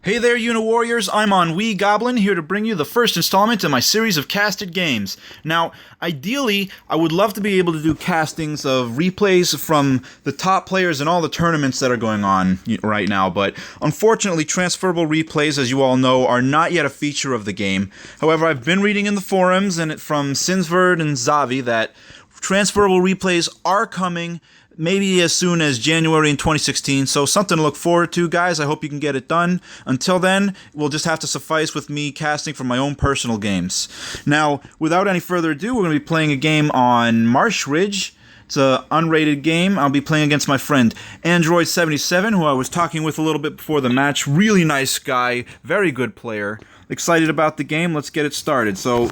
Hey there, Uniwarriors! I'm EnnuiGoblin, here to bring you the first installment in my series of casted games. Now, ideally, I would love to be able to do castings of replays from the top players in all the tournaments that are going on right now, but unfortunately, transferable replays, as you all know, are not yet a feature of the game. However, I've been reading in the forums and from Sinsverd and Zavi that transferable replays are coming, maybe as soon as January in 2016, so something to look forward to, guys. I hope you can get it done. Until then, we'll just have to suffice with me casting from my own personal games. Now, without any further ado, we're going to be playing a game on Marsh Ridge. It's an unrated game. I'll be playing against my friend Androide77, who I was talking with a little bit before the match. Really nice guy, very good player. Excited about the game. Let's get it started. So,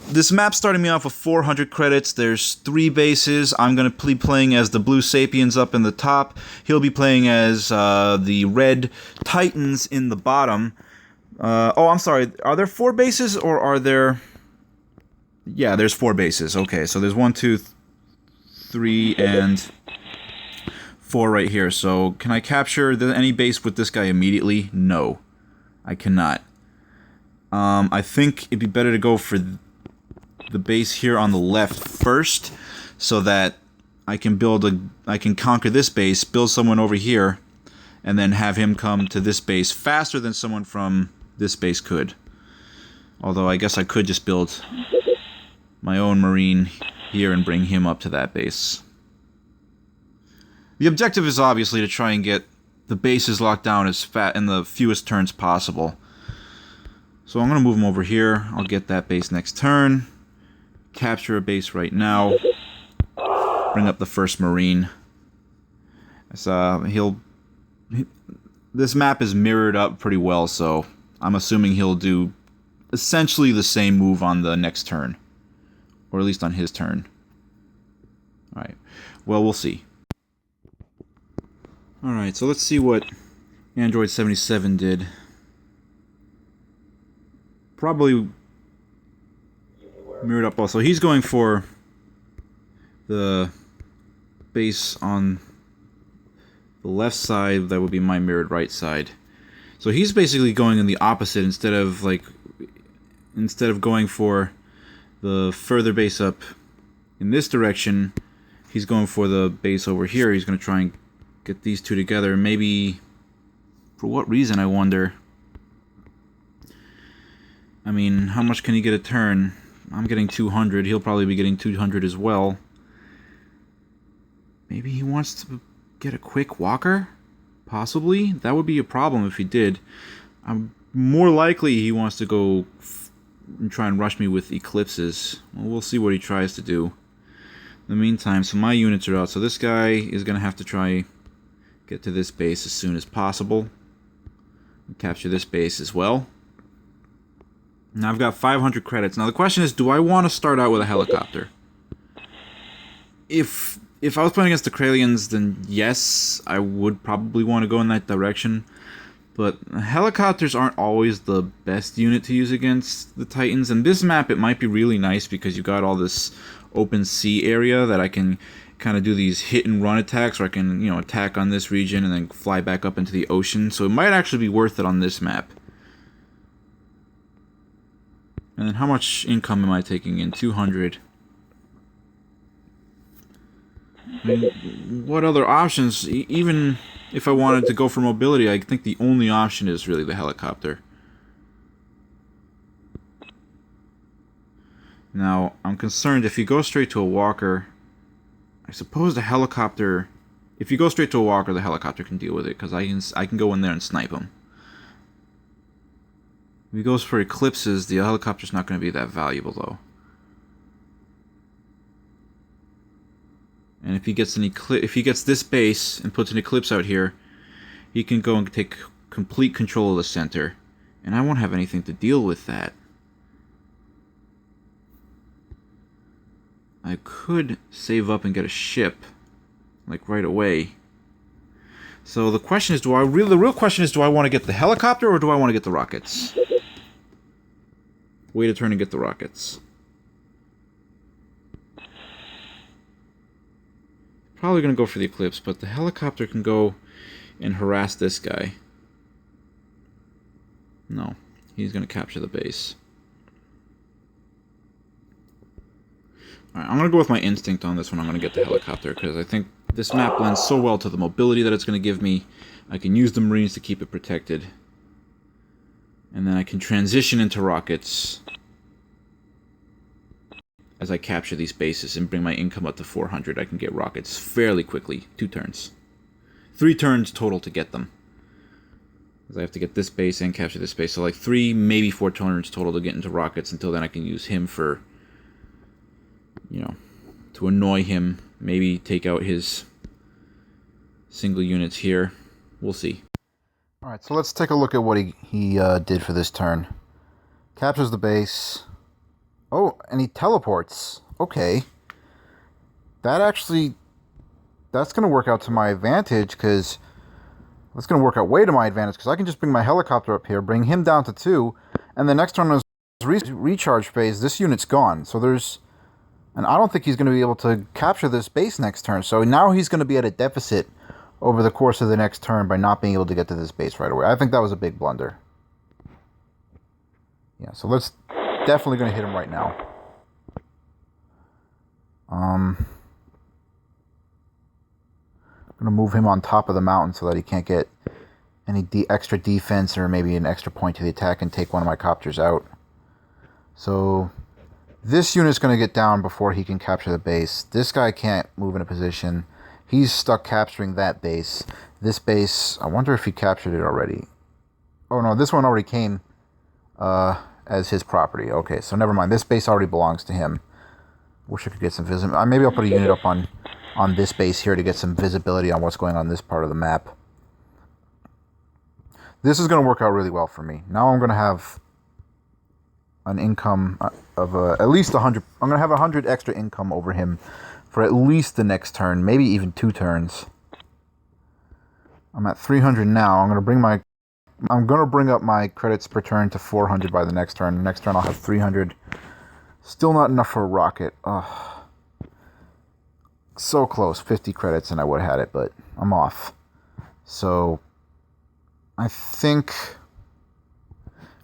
this map's starting me off with 400 credits. There's 3 bases. I'm going to be playing as the Blue Sapiens up in the top. He'll be playing as the Red Titans in the bottom. Oh, I'm sorry. Are there 4 bases or are there... Yeah, there's 4 bases. Okay, so there's 1, 2, 3, and 4 right here. So, can I capture any base with this guy immediately? No, I cannot. I think it'd be better to go for the base here on the left first, so that I can conquer this base, build someone over here, and then have him come to this base faster than someone from this base could. Although I guess I could just build my own Marine here and bring him up to that base. The objective is obviously to try and get the bases locked down as in the fewest turns possible. So I'm going to move him over here. I'll get that base next turn. Capture a base right now. Bring up the first Marine. This map is mirrored up pretty well, so I'm assuming he'll do essentially the same move on the next turn. Or at least on his turn. Alright. Well, we'll see. Alright, so let's see what Android77 did. Probably mirrored up also. He's going for the base on the left side. That would be my mirrored right side. So he's basically going in the opposite instead of going for the further base up in this direction. He's going for the base over here. He's going to try and get these two together. Maybe for what reason, I wonder. I mean, how much can he get a turn? I'm getting 200. He'll probably be getting 200 as well. Maybe he wants to get a quick walker? Possibly? That would be a problem if he did. I'm more likely he wants to go and try and rush me with eclipses. Well, we'll see what he tries to do. In the meantime, so my units are out. So this guy is going to have to try get to this base as soon as possible. And capture this base as well. Now I've got 500 credits. Now the question is, do I want to start out with a helicopter? If I was playing against the Kralians, then yes, I would probably want to go in that direction. But helicopters aren't always the best unit to use against the Titans. And this map, it might be really nice because you got all this open sea area that I can kind of do these hit and run attacks, or I can, attack on this region and then fly back up into the ocean. So it might actually be worth it on this map. And then how much income am I taking in? 200. I mean, what other options? Even if I wanted to go for mobility, I think the only option is really the helicopter. Now, I'm concerned if you go straight to a walker, I suppose the helicopter... If you go straight to a walker, the helicopter can deal with it, because I can go in there and snipe him. If he goes for eclipses, the helicopter's not going to be that valuable, though. And if he gets this base and puts an eclipse out here, he can go and take complete control of the center, and I won't have anything to deal with that. I could save up and get a ship, like right away. So the question is, the real question is, do I want to get the helicopter or do I want to get the rockets? Wait a turn and get the rockets. Probably going to go for the eclipse, but the helicopter can go and harass this guy. No, he's going to capture the base. Alright, I'm going to go with my instinct on this one. I'm going to get the helicopter, because I think this map blends so well to the mobility that it's going to give me. I can use the Marines to keep it protected. And then I can transition into rockets as I capture these bases and bring my income up to 400. I can get rockets fairly quickly. 2 turns. 3 turns total to get them. Because I have to get this base and capture this base. So like 3, maybe 4 turns total to get into rockets. Until then I can use him for, you know, to annoy him. Maybe take out his single units here. We'll see. Alright, so let's take a look at what he did for this turn. Captures the base. Oh, and he teleports. Okay. That's going to work out to my advantage, because that's going to work out way to my advantage, because I can just bring my helicopter up here, bring him down to 2, and the next turn is recharge phase. This unit's gone. So and I don't think he's going to be able to capture this base next turn. So now he's going to be at a deficit over the course of the next turn by not being able to get to this base right away. I think that was a big blunder. Yeah, so let's definitely going to hit him right now. I'm going to move him on top of the mountain so that he can't get any extra defense or maybe an extra point to the attack and take one of my copters out. So this unit's going to get down before he can capture the base. This guy can't move in a position. He's stuck capturing that base. This base, I wonder if he captured it already. Oh no, this one already came as his property. Okay, so never mind. This base already belongs to him. Wish I could get some visibility. Maybe I'll put a unit up on this base here to get some visibility on what's going on this part of the map. This is going to work out really well for me. Now I'm going to have an income of at least 100. I'm going to have 100 extra income over him for at least the next turn, maybe even 2 turns. I'm at 300 now. I'm going to bring up my credits per turn to 400 by the next turn. Next turn I'll have 300. Still not enough for a rocket. Ugh. So close, 50 credits and I would have had it, but I'm off. So I think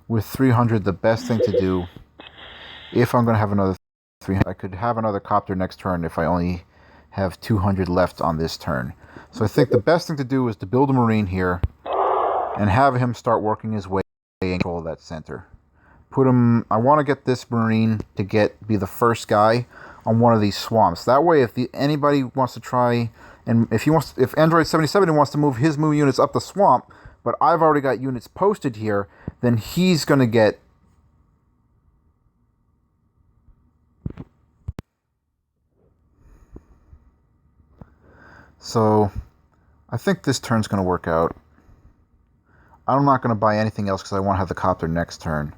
with 300, the best thing to do, if I'm going to have another 300, I could have another copter next turn if I only have 200 left on this turn. So I think the best thing to do is to build a Marine here and have him start working his way and control that center. Put him. I want to get this Marine to be the first guy on one of these swamps. That way, if anybody wants to try, and if Android77 wants to move his units up the swamp, but I've already got units posted here, then he's going to get. So, I think this turn's going to work out. I'm not going to buy anything else because I want to have the copter next turn.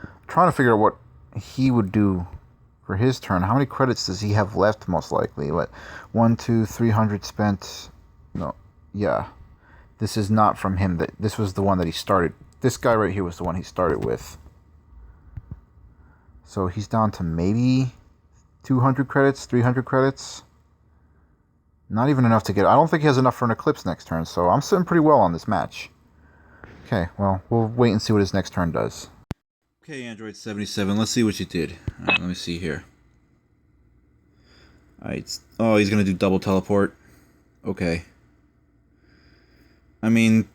I'm trying to figure out what he would do for his turn. How many credits does he have left, most likely? What? 1, 2, 300 spent. No. Yeah. This is not from him. This was the one that he started. This guy right here was the one he started with. So he's down to maybe 200 credits, 300 credits. Not even enough to get. I don't think he has enough for an Eclipse next turn, so I'm sitting pretty well on this match. Okay, well, we'll wait and see what his next turn does. Okay, Android77, let's see what you did. Alright, let me see here. Alright, oh, he's gonna do double teleport. Okay. I mean,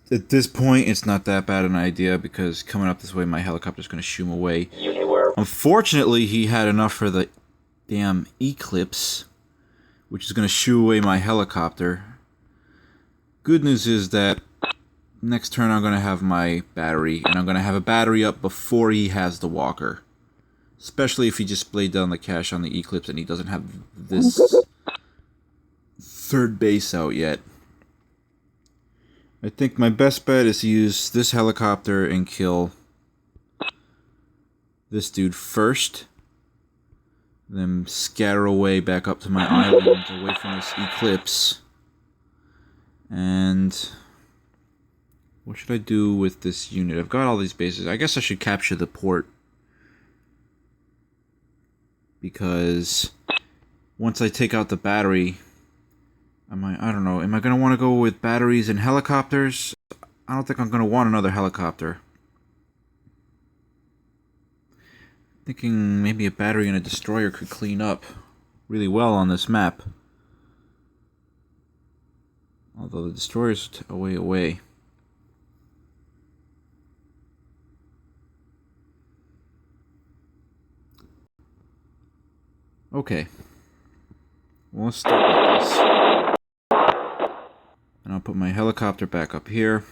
at this point, it's not that bad an idea, because coming up this way, my helicopter's gonna shoo him away. Uniwar. Unfortunately, he had enough for the damn Eclipse, which is gonna shoo away my helicopter. Good news is that next turn I'm going to have my battery, and I'm going to have a battery up before he has the walker. Especially if he just splayed down the cash on the Eclipse and he doesn't have this third base out yet. I think my best bet is to use this helicopter and kill this dude first. Then scatter away back up to my island away from this Eclipse. And what should I do with this unit? I've got all these bases. I guess I should capture the port. Because once I take out the battery, I don't know, am I going to want to go with batteries and helicopters? I don't think I'm going to want another helicopter. Thinking maybe a battery and a destroyer could clean up really well on this map. Although the destroyer's a way away. Okay. Well, let's start with this. And I'll put my helicopter back up here.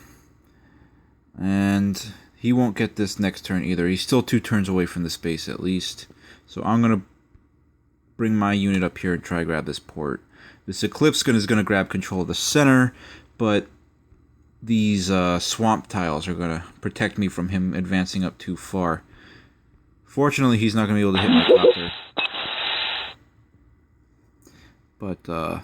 And he won't get this next turn either. He's still 2 turns away from the space at least. So I'm going to bring my unit up here and try to grab this port. This Eclipse gun is going to grab control of the center, but these swamp tiles are going to protect me from him advancing up too far. Fortunately, he's not going to be able to hit my copter. But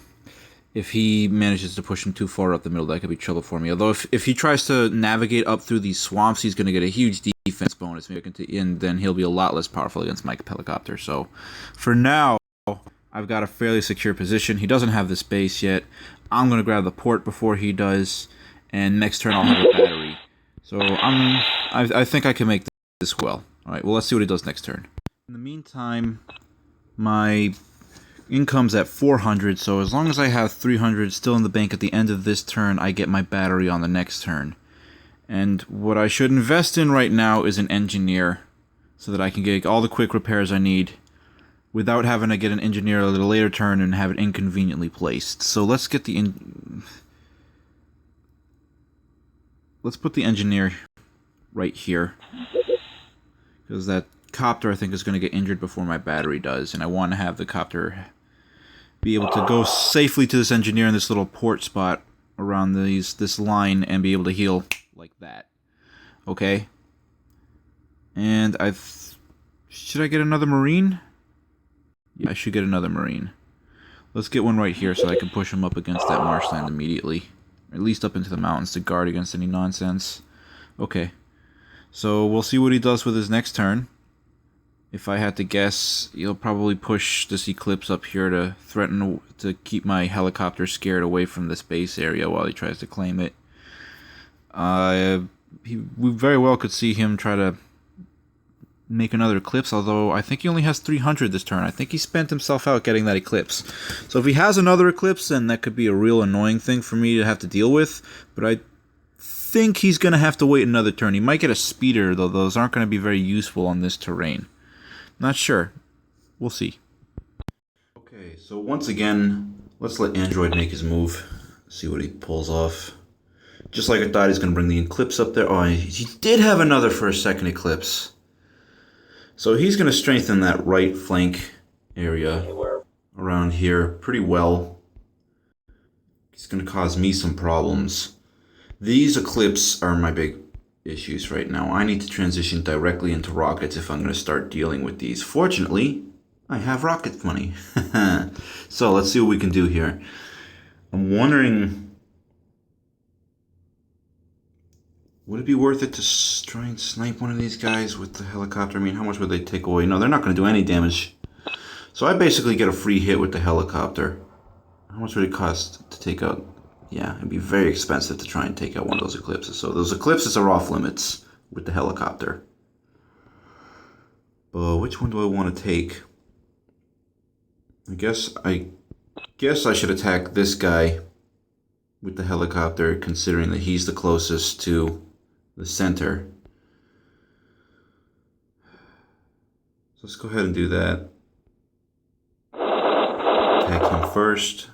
if he manages to push him too far up the middle, that could be trouble for me. Although if he tries to navigate up through these swamps, he's going to get a huge defense bonus. And then he'll be a lot less powerful against my helicopter. So for now, I've got a fairly secure position. He doesn't have this base yet. I'm going to grab the port before he does. And next turn I'll have a battery. So I think I can make this well. Alright, well let's see what he does next turn. In the meantime, my income's at 400, so as long as I have 300 still in the bank at the end of this turn, I get my battery on the next turn. And what I should invest in right now is an engineer, so that I can get all the quick repairs I need without having to get an engineer at a later turn and have it inconveniently placed. So let's get the let's put the engineer right here, because that copter I think is going to get injured before my battery does, and I want to have the copter be able to go safely to this engineer in this little port spot around this line and be able to heal like that. Okay? And should I get another Marine? Yeah, I should get another Marine. Let's get one right here so I can push him up against that marshland immediately. Or at least up into the mountains to guard against any nonsense. Okay. So we'll see what he does with his next turn. If I had to guess, he'll probably push this Eclipse up here to threaten to keep my helicopter scared away from this base area while he tries to claim it. We very well could see him try to make another Eclipse, although I think he only has 300 this turn. I think he spent himself out getting that Eclipse. So if he has another Eclipse, then that could be a real annoying thing for me to have to deal with. But I think he's going to have to wait another turn. He might get a speeder, though those aren't going to be very useful on this terrain. Not sure. We'll see. Okay, so once again, let's let Android make his move. See what he pulls off. Just like I thought, he's going to bring the Eclipse up there. Oh, he did have another for a second Eclipse. So he's going to strengthen that right flank area around here pretty well. It's going to cause me some problems. These Eclipse are my big issues right now. I need to transition directly into rockets if I'm going to start dealing with these. Fortunately, I have rocket money. So let's see what we can do here. I'm wondering, would it be worth it to try and snipe one of these guys with the helicopter? I mean, how much would they take away? No, they're not going to do any damage. So I basically get a free hit with the helicopter. How much would it cost to take out? Yeah, it'd be very expensive to try and take out one of those Eclipses. So those Eclipses are off limits with the helicopter. But which one do I want to take? I guess I should attack this guy with the helicopter, considering that he's the closest to the center. So let's go ahead and do that. Attack him first.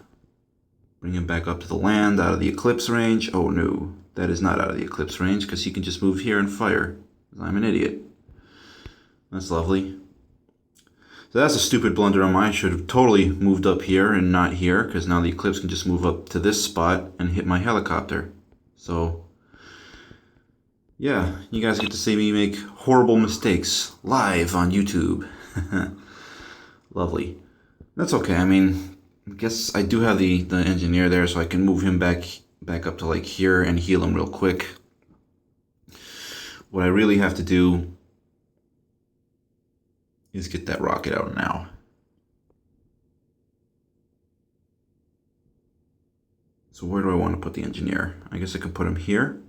Bring him back up to the land, out of the Eclipse range. Oh no, that is not out of the Eclipse range, because he can just move here and fire. I'm an idiot. That's lovely. So that's a stupid blunder on mine. I should have totally moved up here and not here, because now the Eclipse can just move up to this spot and hit my helicopter. So, yeah, you guys get to see me make horrible mistakes live on YouTube. Lovely. That's okay. I mean, I guess I do have the engineer there, so I can move him back up to like here and heal him real quick. What I really have to do is get that rocket out now. So where do I want to put the engineer? I guess I can put him here.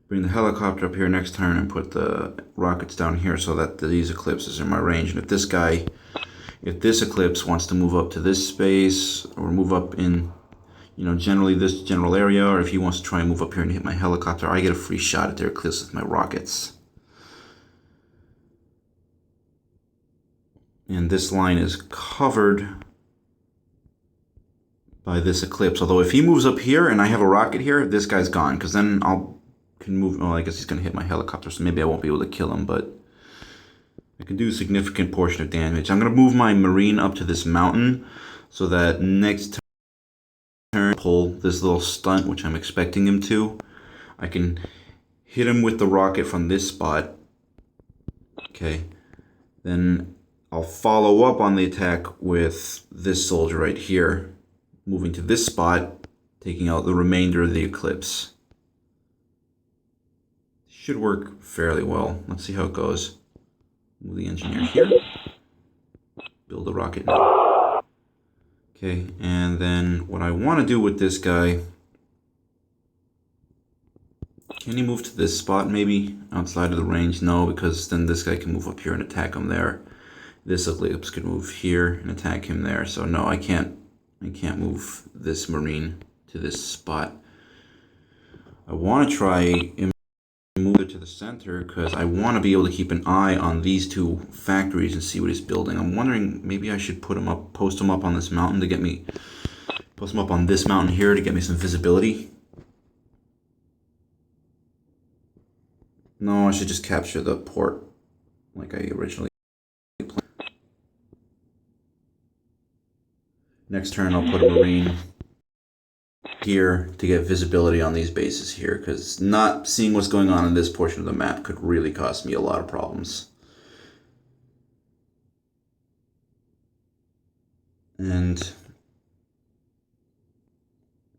bring the helicopter up here next turn and put the rockets down here so that these eclipses are in my range. And if this eclipse wants to move up to this space or move up in, generally this general area, or if he wants to try and move up here and hit my helicopter, I get a free shot at their eclipse with my rockets. And this line is covered by this eclipse. Although if he moves up here and I have a rocket here, this guy's gone, because then can move. Well, I guess he's going to hit my helicopter, so maybe I won't be able to kill him, but I can do a significant portion of damage. I'm going to move my Marine up to this mountain so that next turn, pull this little stunt, which I'm expecting him to. I can hit him with the rocket from this spot. Okay. Then I'll follow up on the attack with this soldier right here, moving to this spot, taking out the remainder of the eclipse. Should work fairly well. Let's see how it goes. Move the engineer here. Build a rocket now. Okay, and then what I want to do with this guy... Can he move to this spot maybe? Outside of the range? No, because then this guy can move up here and attack him there. This eclipse could move here and attack him there. So no, I can't move this Marine to this spot. I want to try and move it to the center because I want to be able to keep an eye on these two factories and see what he's building. I'm wondering maybe I should post him up on this mountain to get me, post him up on this mountain here to get me some visibility. No, I should just capture the port like I originally planned. Next turn I'll put a Marine here to get visibility on these bases here, because not seeing what's going on in this portion of the map could really cause me a lot of problems. And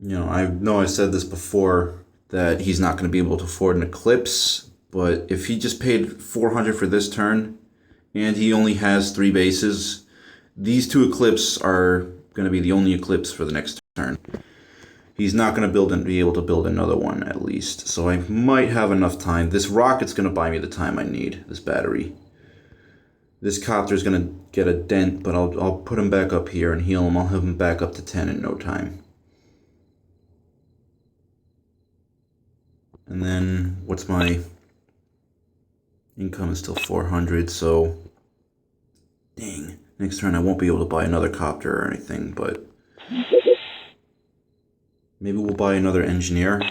I know I said this before that he's not going to be able to afford an eclipse, but if he just paid 400 for this turn and he only has 3 bases, these 2 eclipses are going to be the only eclipse for the next turn. He's not going to be able to build another one at least, so I might have enough time. This rocket's going to buy me the time I need, this battery. This copter's going to get a dent, but I'll put him back up here and heal him. I'll have him back up to 10 in no time. And then, what's my income is still 400, so dang. Next turn I won't be able to buy another copter or anything, but maybe we'll buy another engineer.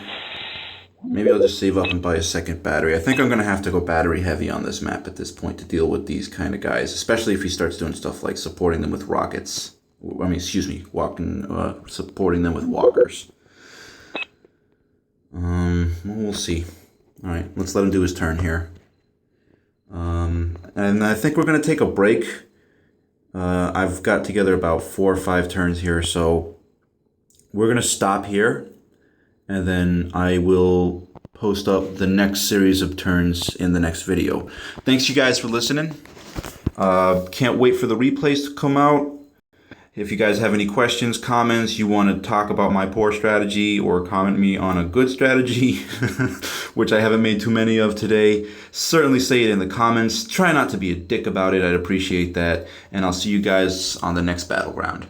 Maybe I'll just save up and buy a second battery. I think I'm going to have to go battery heavy on this map at this point to deal with these kind of guys, especially if he starts doing stuff like supporting them with rockets. Supporting them with walkers. We'll see. Alright, let's let him do his turn here. And I think we're going to take a break. I've got together about 4 or 5 turns here, so we're going to stop here, and then I will post up the next series of turns in the next video. Thanks you guys for listening. Can't wait for the replays to come out. If you guys have any questions, comments, you want to talk about my poor strategy or comment me on a good strategy, which I haven't made too many of today, certainly say it in the comments. Try not to be a dick about it. I'd appreciate that. And I'll see you guys on the next Battleground.